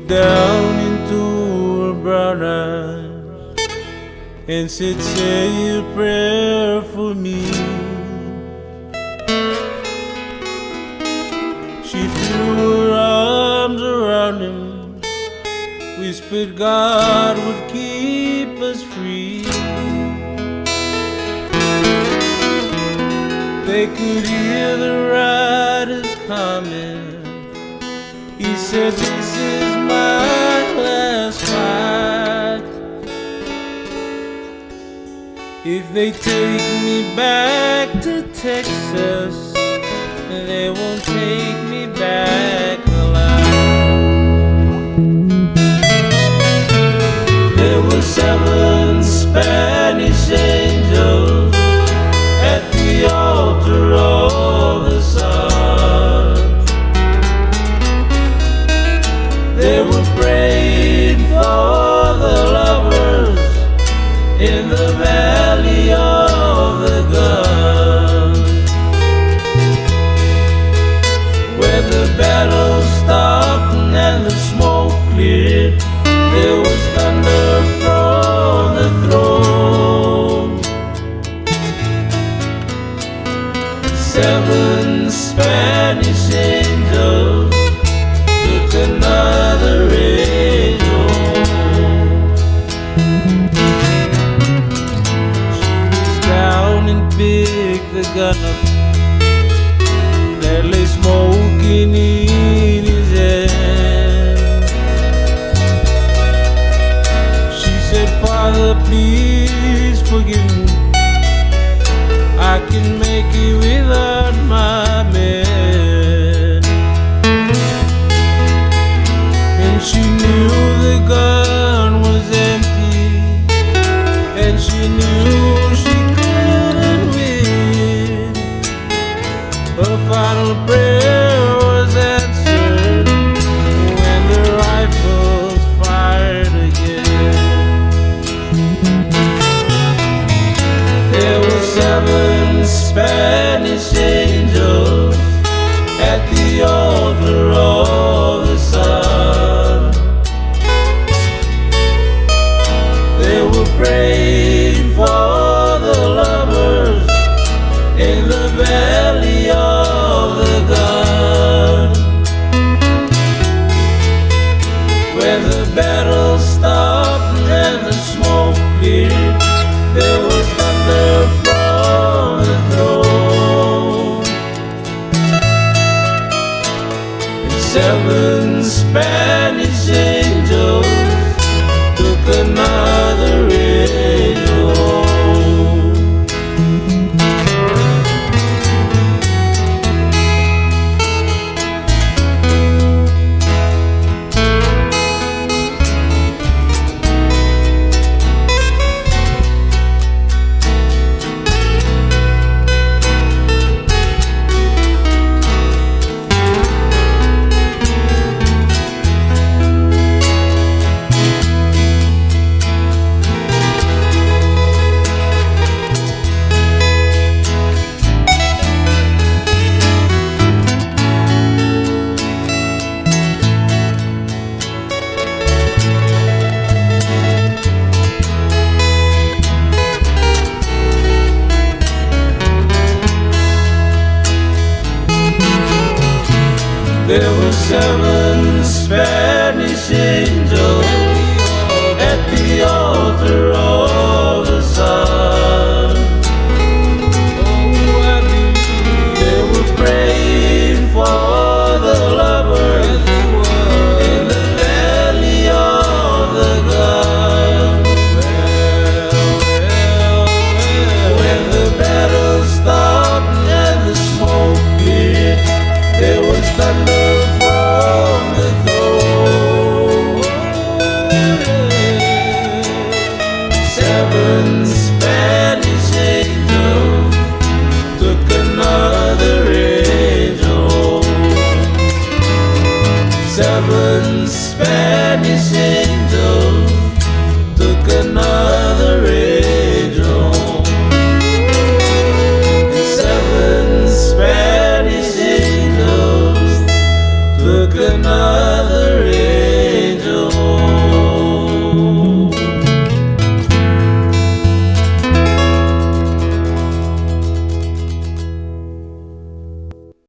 down into her brown eyes and said, say a prayer for me. She threw her arms around him, whispered God would keep us free. They could hear the riders coming. He said, this is my last fight. If they take me back to Texas, they won't take me back alive. There were 7 Spanish angels at the altar of the sun. They were praying for the lovers in the valley of the gun. Where the battle stopped and the smoke cleared, there was thunder from the throne. 7 Spanish angels took another angel home. She was down and picked the gun up that lay smoking in his hand. She said, Father, please forgive me. I can make it without my man. And she knew the gun was empty, and she knew she couldn't win. Her final prayer was answered when the rifles fired again. There were 7 Spanish angels at the altar of the sun. They were praying for the lovers in the valley of the gun. When the battle stopped and the smoke cleared, there was thunder from the throne. And 7 Spanish angels took another angel home. There were 7 Spanish angels at the altar of the sun. They were praying for the lovers in the valley of the gun. When the battle stopped and the smoke cleared, there was thunder from the throne. 7 Spanish angels took another angel home. 7 Spanish